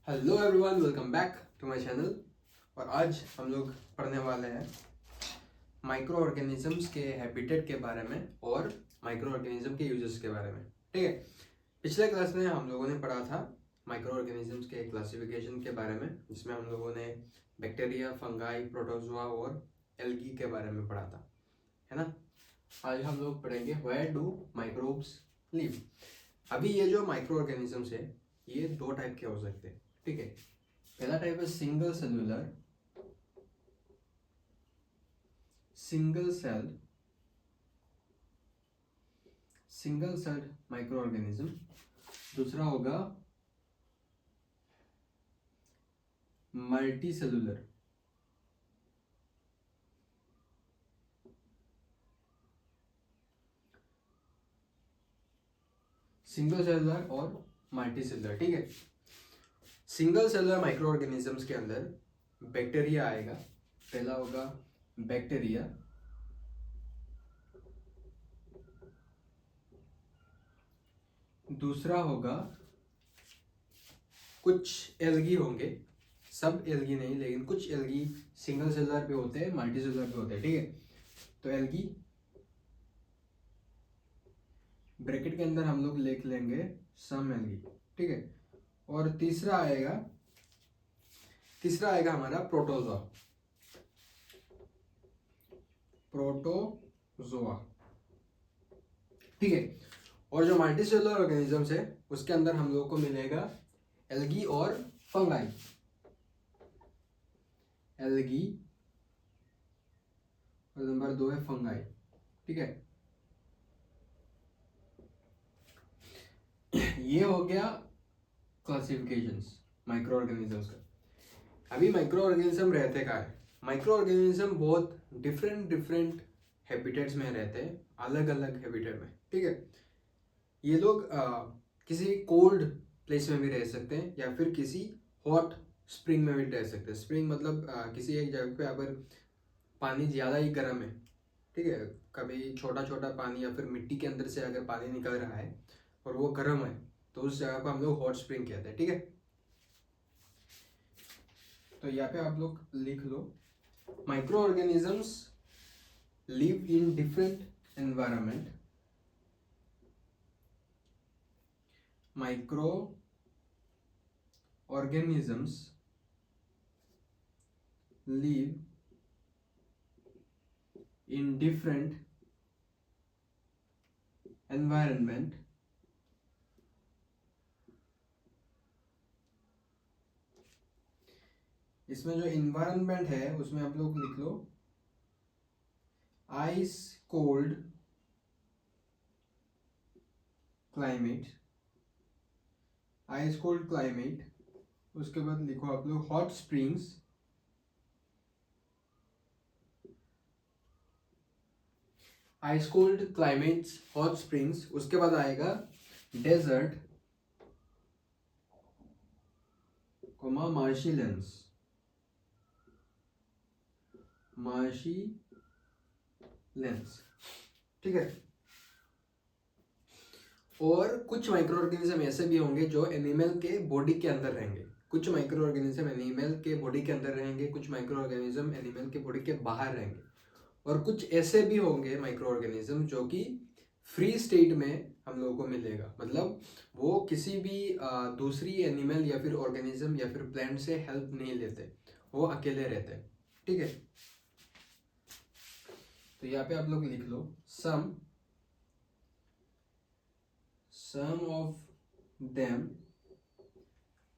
Hello everyone, welcome back to my channel. और आज हम लोग पढ़ने वाले हैं माइक्रो ऑर्गेनिजम्स के हैबिटेट के बारे में और माइक्रो ऑर्गेनिज्म के यूजेस के बारे में। ठीक है, पिछले क्लास में हम लोगों ने पढ़ा था माइक्रो ऑर्गेनिजम्स के क्लासिफिकेशन के बारे में, जिसमें हम लोगों ने बैक्टीरिया, फंगाई, प्रोटोजोआ और एल्गी के बारे में पढ़ा था, है ना। आज हम लोग पढ़ेंगे वेयर डू माइक्रोब्स लिव। अभी ये जो माइक्रो ऑर्गेनिजम्स है ये दो टाइप के हो सकते हैं। ठीक है, पहला टाइप है सिंगल सेल्ड माइक्रो ऑर्गेनिज्म। दूसरा होगा मल्टी सेलुलर। सिंगल सेलुलर और मल्टी सेलुलर। ठीक है, सिंगल सेलुलर माइक्रो ऑर्गेनिजम्स के अंदर बैक्टीरिया आएगा। पहला होगा बैक्टीरिया, दूसरा होगा कुछ एल्गी होंगे, सब एल्गी नहीं लेकिन कुछ एल्गी सिंगल सेलुलर पे होते हैं, मल्टी सेलुलर पे होते हैं। ठीक है, तो एल्गी ब्रैकेट के अंदर हम लोग लिख लेंगे सम एल्गी। ठीक है, और तीसरा आएगा हमारा प्रोटोजोआ। ठीक है, और जो मल्टीसेलुलर ऑर्गेनिजम्स है उसके अंदर हम लोगों को मिलेगा एल्गी और फंगाई। एल्गी और नंबर 2 है फंगाई। ठीक है, ये हो गया क्लासिफिकेशंस माइक्रो ऑर्गेनिजम्स का। अभी माइक्रो ऑर्गेनिज्म रहते कहाँ है? माइक्रो ऑर्गेनिज्म बहुत डिफरेंट हैबिटेट्स में रहते हैं, अलग अलग हैबिटेट में। ठीक है, ये लोग किसी कोल्ड प्लेस में भी रह सकते हैं या फिर किसी हॉट स्प्रिंग में भी रह सकते हैं। स्प्रिंग मतलब किसी एक जगह पे अगर पानी ज़्यादा ही गर्म है, ठीक है, कभी छोटा छोटा पानी या फिर मिट्टी के अंदर से अगर पानी निकल रहा है और वो गर्म है तो उस जगह को हम लोग हॉट स्प्रिंग कहते हैं। ठीक है, तो यहाँ पे आप लोग लिख लो, micro organisms live in different environment. माइक्रो organisms live in different environment इसमें जो environment है उसमें आप लोग लिख लो ice cold climate. Ice cold climate, उसके बाद लिखो आप लोग hot springs. Ice cold climates, hot springs, उसके बाद आएगा डेजर्ट, मार्शीलैंड्स। ठीक है, और कुछ माइक्रो ऑर्गेनिज्म ऐसे भी होंगे जो एनिमल के बॉडी के अंदर रहेंगे। कुछ माइक्रो ऑर्गेनिज्म एनिमल के बॉडी के अंदर रहेंगे, कुछ माइक्रो ऑर्गेनिज्म एनिमल के बॉडी के बाहर रहेंगे, और कुछ ऐसे भी होंगे माइक्रो ऑर्गेनिज्म जो कि फ्री स्टेट में हम लोगों को मिलेगा। मतलब वो किसी भी दूसरी एनिमल या फिर ऑर्गेनिज्म या फिर प्लांट से हेल्प नहीं लेते, वो अकेले रहते हैं। ठीक है, तो यहाँ पे आप लोग लिख लो some of them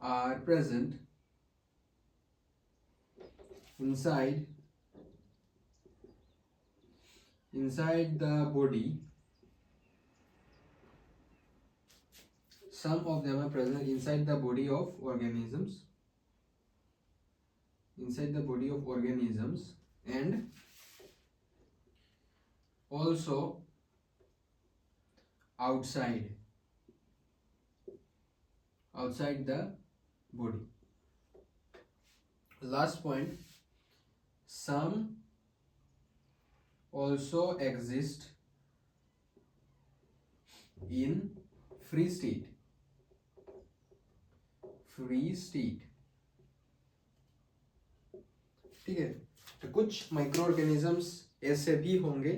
are present inside the body. Some of them are present inside the body of organisms, and also outside the body. Last point, some also exist in free state. Free state, ठीक है। तो कुछ micro organisms ऐसे भी होंगे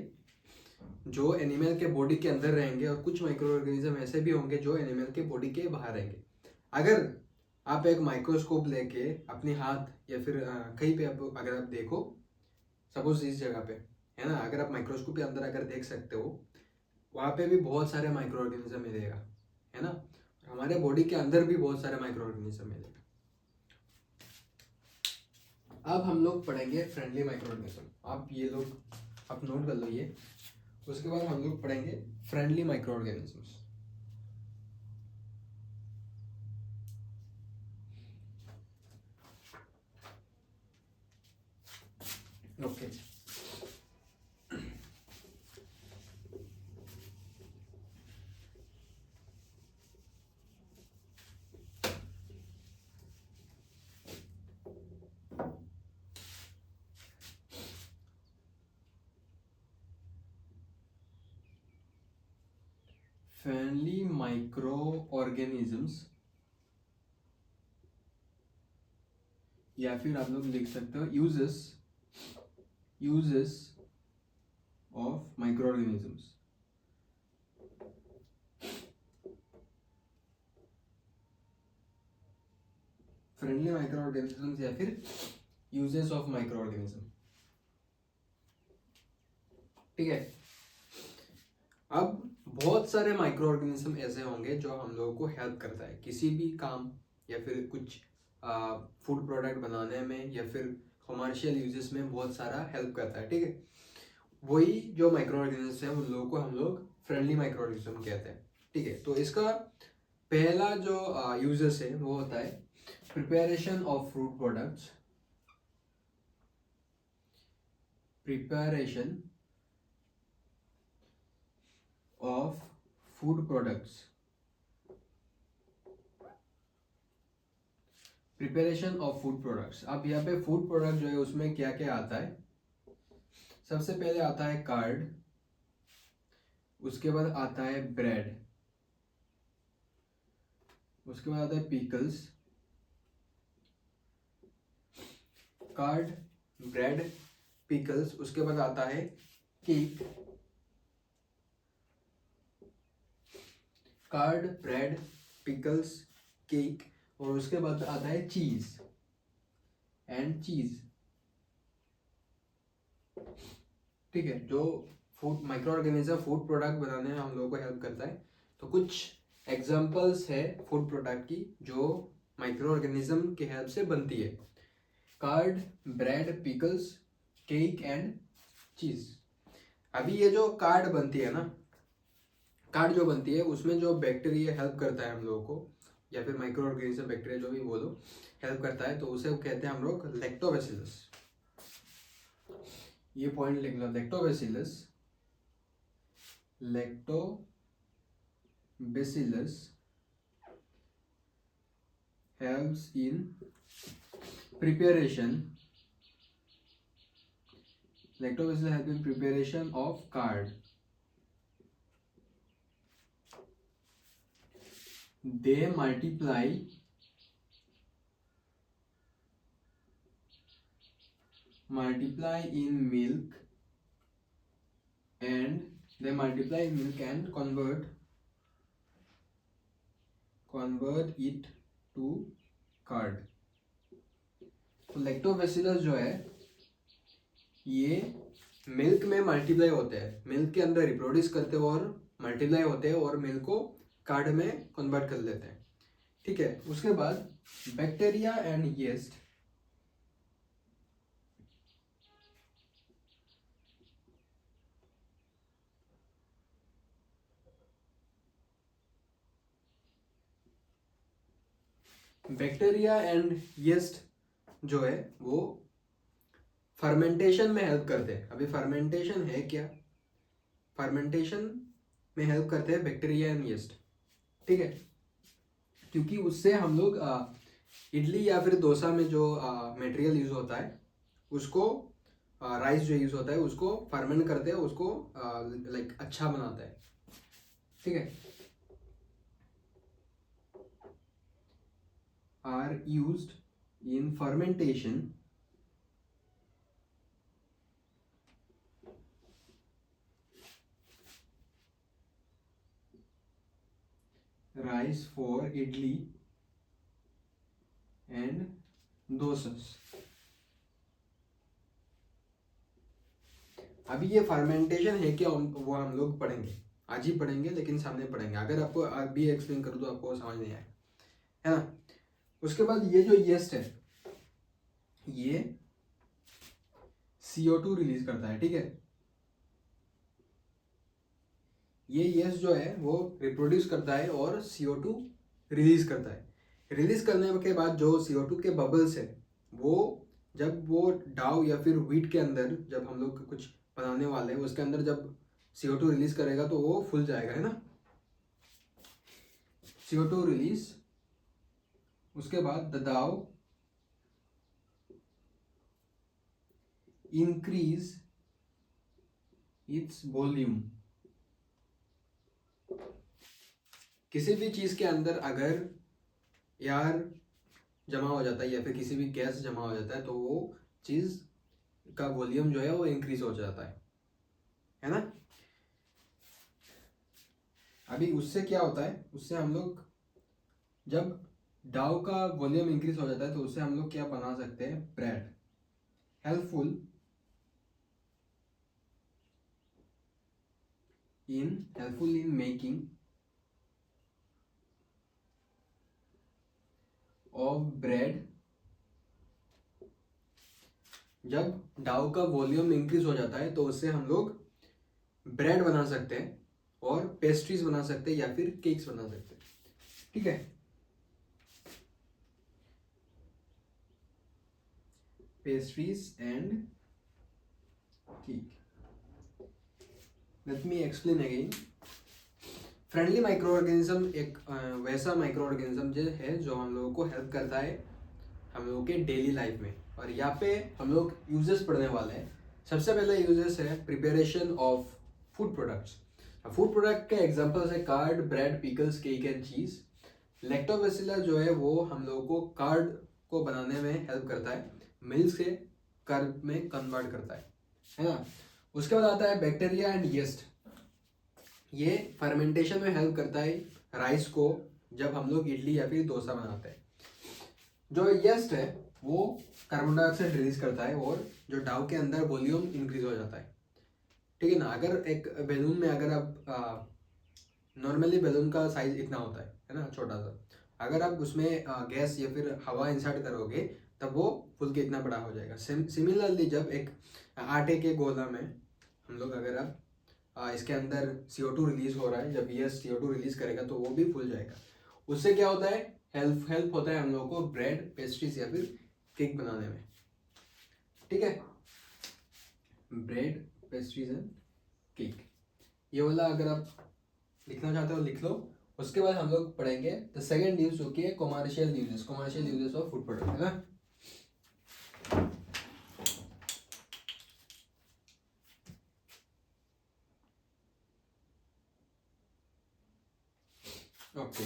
जो animal के body के अंदर रहेंगे और कुछ माइक्रो ऑर्गेनिज्म ऐसे भी होंगे जो एनिमल के बॉडी के बाहर रहेंगे। अगर आप एक माइक्रोस्कोप लेके अपने हाथ या फिर कहीं पे अगर आप देखो, सपोज इस जगह पे है ना, अगर आप माइक्रोस्कोप के अंदर अगर देख सकते हो, वहाँ पे भी बहुत सारे माइक्रो ऑर्गेनिज्म मिलेगा, है ना। हमारे बॉडी के अंदर भी बहुत सारे माइक्रो ऑर्गेनिज्म मिलेगा। अब हम लोग पढ़ेंगे फ्रेंडली माइक्रो ऑर्गेनिज्म। आप ये लोग आप नोट कर लो ये। उसके बाद हम लोग पढ़ेंगे friendly micro organisms. Okay, friendly micro organisms, या फिर आप लोग लिख सकते हो uses of micro organisms. Friendly micro organisms या फिर यूजेस ऑफ माइक्रो ऑर्गेनिज्म, ठीक है। अब बहुत सारे माइक्रो ऑर्गेनिज्म ऐसे होंगे जो हम लोगों को हेल्प करता है किसी भी काम या फिर कुछ फूड प्रोडक्ट बनाने में या फिर कमर्शियल यूजेस में बहुत सारा हेल्प करता है, ठीक है। वही जो माइक्रो ऑर्गेनिज्म है उन लोगों को हम लोग फ्रेंडली माइक्रो ऑर्गेनिज्म कहते हैं, ठीक है। तो इसका पहला जो यूजेस है वो होता है preparation of food products, preparation of food products, preparation of food products. अब यहाँ पे फूड प्रोडक्ट जो है उसमें क्या क्या आता है। सबसे पहले आता है कार्ड, उसके बाद आता है ब्रेड, उसके बाद आता है पिकल्स। कार्ड, ब्रेड, पिकल्स, उसके बाद आता है cake. Card, bread, pickles, cake, और उसके बाद आता है चीज एंड चीज, ठीक है। जो food micro organism food product बनाने में हम लोगों को हेल्प करता है। तो कुछ एग्जांपल्स है फूड प्रोडक्ट की जो माइक्रो ऑर्गेनिज्म की हेल्प से बनती है। Card, bread, pickles, cake and चीज। अभी ये जो कार्ड बनती है ना, कार्ड जो बनती है उसमें जो बैक्टीरिया हेल्प करता है हम लोगों को, या फिर माइक्रो ऑर्गेनिज्म बैक्टीरिया जो भी बोलो हेल्प करता है, तो उसे कहते हैं हम लोग लैक्टोबैसिलस। ये पॉइंट लिख लो, lactobacillus, lactobacillus helps in preparation, lactobacillus help in preparation of curd. They multiply in milk and convert it to curd. तो लैक्टोबैसिलस जो है ये मिल्क में मल्टीप्लाई होते हैं, मिल्क के अंदर रिप्रोड्यूस करते हैं और मल्टीप्लाई होते हैं और मिल्क को कार्ड में कन्वर्ट कर लेते हैं, ठीक है। उसके बाद bacteria and yeast, bacteria and yeast जो है वो फर्मेंटेशन में हेल्प करते हैं। अभी फर्मेंटेशन है क्या, फर्मेंटेशन में हेल्प करते हैं बैक्टीरिया एंड यीस्ट, ठीक है। क्योंकि उससे हम लोग इडली या फिर डोसा में जो मटेरियल यूज होता है उसको राइस जो यूज होता है उसको फर्मेंट करते हैं, उसको लाइक अच्छा बनाता है, ठीक है। are used in fermentation rice for idli and dosas. अभी ये फर्मेंटेशन है क्या, वो हम लोग पढ़ेंगे, आज ही पढ़ेंगे, लेकिन सामने पढ़ेंगे। अगर आपको अभी एक्सप्लेन करूँ तो आपको समझ नहीं आए, है ना। उसके बाद ये जो यीस्ट है, ये CO2 रिलीज करता है, ठीक है। ये यीस्ट जो है वो रिप्रोड्यूस करता है और CO2 रिलीज करता है। रिलीज करने के बाद जो CO2 के बबल्स है, वो जब वो डाउ या फिर व्हीट के अंदर, जब हम लोग कुछ बनाने वाले हैं उसके अंदर जब CO2 रिलीज करेगा तो वो फूल जाएगा, है ना। CO2 रिलीज, उसके बाद द डाउ इंक्रीज इट्स वॉल्यूम। किसी भी चीज के अंदर अगर एयर जमा हो जाता है या फिर किसी भी गैस जमा हो जाता है तो वो चीज का वॉल्यूम जो है वो इंक्रीज हो जाता है ना। अभी उससे क्या होता है, उससे हम लोग जब डाउ का वॉल्यूम इंक्रीज हो जाता है तो उससे हम लोग क्या बना सकते हैं, bread. Helpful in making of bread. जब डाउ का वॉल्यूम इंक्रीज हो जाता है तो उससे हम लोग ब्रेड बना सकते हैं और पेस्ट्रीज बना सकते हैं या फिर केक्स बना सकते हैं, ठीक है। Pastries and cake. Let me explain again. Friendly micro organism एक वैसा माइक्रो ऑर्गेनिज्म जो है जो हम लोगों को हेल्प करता है हम लोगों के डेली लाइफ में, और यहाँ पे हम लोग यूजेस पढ़ने वाले हैं। सबसे पहले यूजेस है preparation of food products. Food product के एग्जांपल्स है card, bread, pickles, cake and चीज। लैक्टोबैसिलस जो है वो हम लोगों को कार्ड को बनाने में हेल्प करता है, मिल्क से कर्ड में कन्वर्ट करता है ना। उसके बाद आता है बैक्टीरिया एंड यीस्ट। ये फर्मेंटेशन में हेल्प करता है राइस को, जब हम लोग इडली या फिर डोसा बनाते हैं। जो यीस्ट है वो कार्बन डाइऑक्साइड रिलीज करता है और जो डाउ के अंदर वॉल्यूम इंक्रीज हो जाता है, ठीक है ना। अगर एक बैलून में अगर आप नॉर्मली बैलून का साइज इतना होता है ना, छोटा सा, अगर आप उसमें गैस या फिर हवा इंसर्ट करोगे तब वो फूल के इतना बड़ा हो जाएगा। सिमिलरली जब एक आटे के गोला में हम लोग अगर आप इसके अंदर CO2 रिलीज हो रहा है, जब ये CO2 रिलीज करेगा तो वो भी फूल जाएगा। उससे क्या होता है, हेल्प होता है हम लोगों को ब्रेड, पेस्ट्रीज या फिर केक बनाने में, ठीक है। ब्रेड, पेस्ट्रीज एंड केक, ये वाला अगर आप लिखना चाहते हो लिख लो। उसके बाद हम लोग पढ़ेंगे द सेकेंड यूज जो कि है commercial uses of food product, है ना। Okay,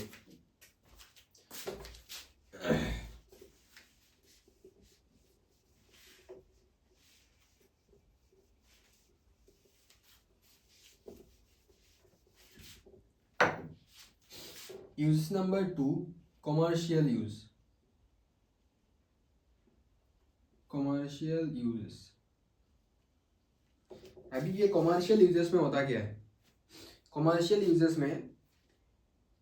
use number 2, commercial uses. अभी ये कॉमर्शियल यूजेस में होता क्या है, कॉमर्शियल यूजेस में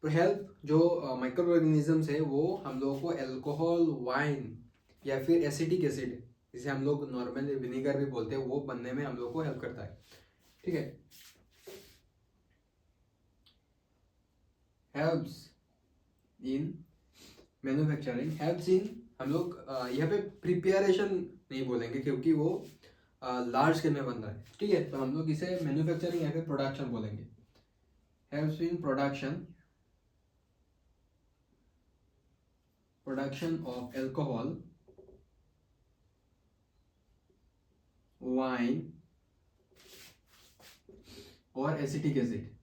हेल्प जो माइक्रो ऑर्गेनिजम्स है वो हम लोगों को एल्कोहल, वाइन या फिर एसिटिक एसिड, जिसे हम लोग नॉर्मली विनेगर भी बोलते हैं, वो बनने में हम लोग को हेल्प करता है, ठीक है। Helps in manufacturing, helps in, हम लोग यहाँ पे प्रिपेरेशन नहीं बोलेंगे क्योंकि वो लार्ज स्केल में बन रहा है, ठीक है। तो हम लोग इसे मैन्युफैक्चरिंग या फिर प्रोडक्शन बोलेंगे। Helps in production of alcohol, wine और एसिटिक एसिड।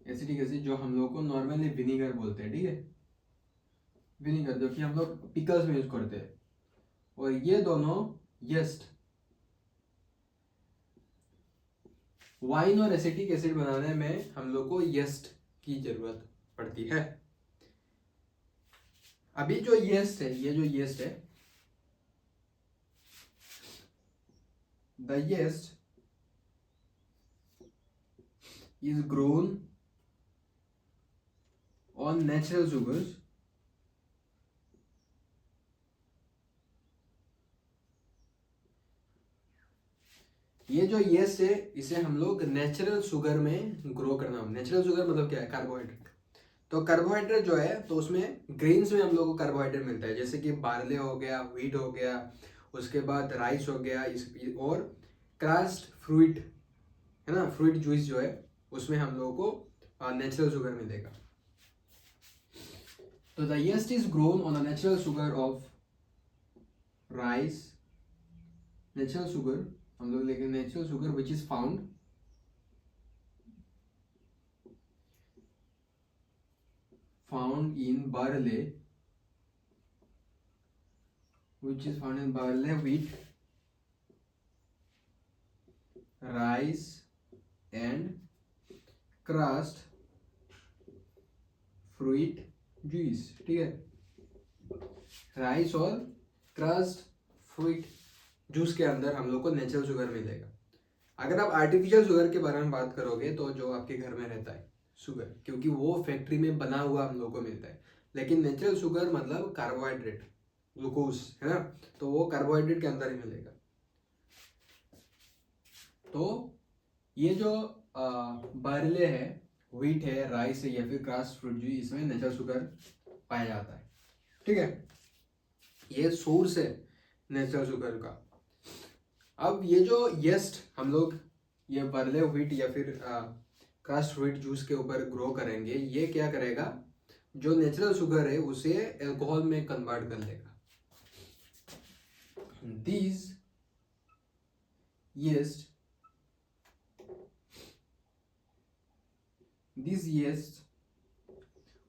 एसिटिक एसिड जो हम लोग को नॉर्मली विनीगर बोलते हैं, ठीक है, विनीगर जो कि हम लोग पिकल्स में यूज करते हैं। और ये दोनों यीस्ट, वाइन और एसिटिक एसिड बनाने में हम लोग को यीस्ट की जरूरत पड़ती है। अभी जो यीस्ट है, ये जो यीस्ट है, the yeast is grown on natural sugars ये जो यीस्ट है इसे हम लोग नेचुरल शुगर में ग्रो करना। नेचुरल शुगर मतलब क्या है? कार्बोहाइड्रेट। तो कार्बोहाइड्रेट जो है, तो उसमें ग्रेन्स में हम लोग को कार्बोहाइड्रेट मिलता है, जैसे कि बार्ले हो गया, व्हीट हो गया, उसके बाद राइस हो गया, और क्रस्ट फ्रूट है ना, फ्रूट जूस जो है उसमें हम लोगों को नेचुरल शुगर मिलेगा। तो the yeast is grown on the natural sugar of rice, natural sugar हम लोग लेंगे, natural sugar which is found in barley, which is found in barley, wheat, rice and crust fruit juice, ठीक है, rice और crust fruit juice के अंदर हम लोग को नेचुरल शुगर मिलेगा। अगर आप आर्टिफिशियल शुगर के बारे में बात करोगे तो जो आपके घर में रहता है शुगर, क्योंकि वो फैक्ट्री में बना हुआ हम लोग को मिलता है। लेकिन नेचुरल शुगर मतलब कार्बोहाइड्रेट, ग्लूकोज है ना, तो वो कार्बोहाइड्रेट के अंदर ही मिलेगा। तो ये जो बार्ले है, व्हीट है, राइस है या फिर क्रस्ट फ्रूट जूस, इसमें नेचुरल शुगर पाया जाता है, ठीक है, ये सोर्स है नेचुरल शुगर का। अब ये जो यीस्ट हम लोग ये बार्ले, व्हीट या फिर क्रस्ट फ्रूट जूस के ऊपर ग्रो करेंगे, ये क्या करेगा, जो नेचुरल शुगर है उसे अल्कोहल में कन्वर्ट कर लेगा। These yeast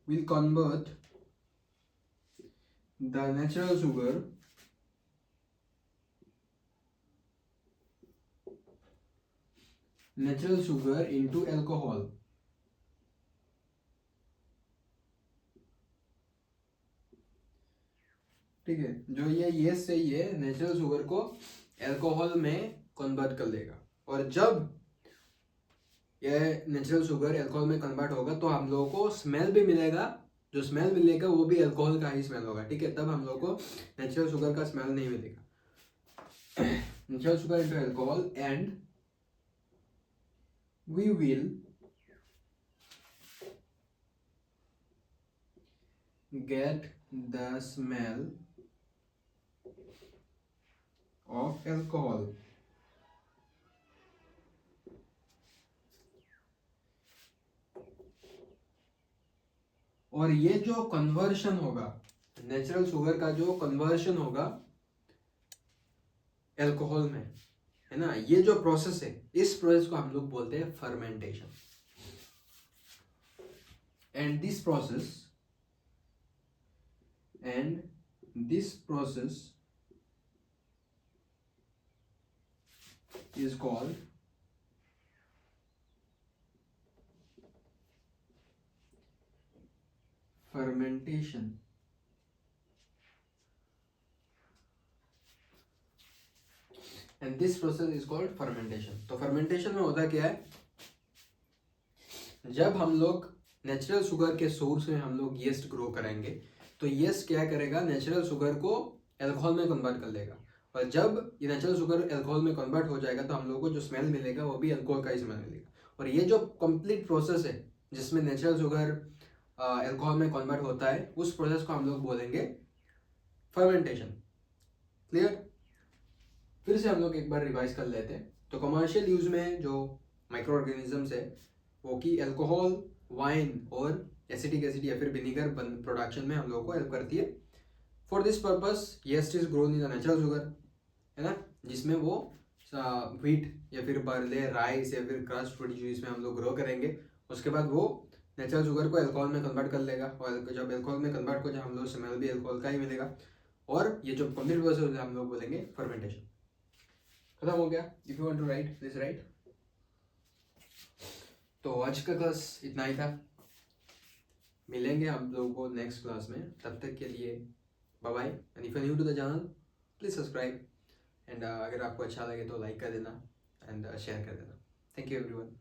will convert the natural sugar into alcohol. ठीक है, जो ये यीस्ट है ये नेचुरल शुगर को अल्कोहल में कन्वर्ट कर लेगा। और जब ये नेचुरल शुगर अल्कोहल में कन्वर्ट होगा तो हम लोगों को स्मेल भी मिलेगा, जो स्मेल मिलेगा वो भी अल्कोहल का ही स्मेल होगा, ठीक है, तब हम लोग को नेचुरल शुगर का स्मेल नहीं मिलेगा। Natural sugar into alcohol and we will get the smell of alcohol। और ये जो कन्वर्शन होगा, नेचुरल शुगर का जो कन्वर्शन होगा अल्कोहल में, है ना, ये जो प्रोसेस है, इस प्रोसेस को हम लोग बोलते हैं fermentation. And this process is called fermentation। and this process is called fermentation। तो fermentation में होता क्या है, जब हम लोग नेचुरल शुगर के सोर्स में हम लोग यीस्ट ग्रो करेंगे तो यीस्ट क्या करेगा, नेचुरल शुगर को अल्कोहल में कन्वर्ट कर लेगा। और जब ये नेचुरल शुगर अल्कोहल में कन्वर्ट हो जाएगा तो हम लोगों को जो स्मेल मिलेगा वो भी अल्कोहल का ही स्मेल मिलेगा। और ये जो कंप्लीट प्रोसेस है जिसमें नेचुरल शुगर अल्कोहल में कन्वर्ट होता है, उस प्रोसेस को हम लोग बोलेंगे फर्मेंटेशन। क्लियर? फिर से हम लोग एक बार रिवाइज कर लेते हैं। तो कमर्शियल यूज में जो माइक्रो ऑर्गेनिजम्स है वो कि अल्कोहल, वाइन और एसिटिक एसिड या फिर विनीगर प्रोडक्शन में हम लोगों को हेल्प करती है। For this purpose yeast is grown in the natural sugar, है ना, जिसमें वो व्हीट या फिर बार्ले, राइस या फिर क्रस्ट फ्रूट जूस में हम लोग ग्रो करेंगे। उसके बाद वो नेचुरल शुगर को अल्कोहल में कन्वर्ट कर लेगा, और जब अल्कोहल में कन्वर्ट हो जाए हम लोग स्मेल भी अल्कोहल का ही मिलेगा, और ये जो कंप्लीट प्रोसेस हम लोग बोलेंगे फर्मेंटेशन। खत्म हो गया। If you want to write this right. तो आज का क्लास इतना ही था, मिलेंगे हम लोगों को नेक्स्ट क्लास में, तब तक के लिए bye bye. And if you new to the channel please subscribe, and अगर आपको अच्छा लगे तो लाइक कर देना एंड शेयर कर देना। Thank you everyone.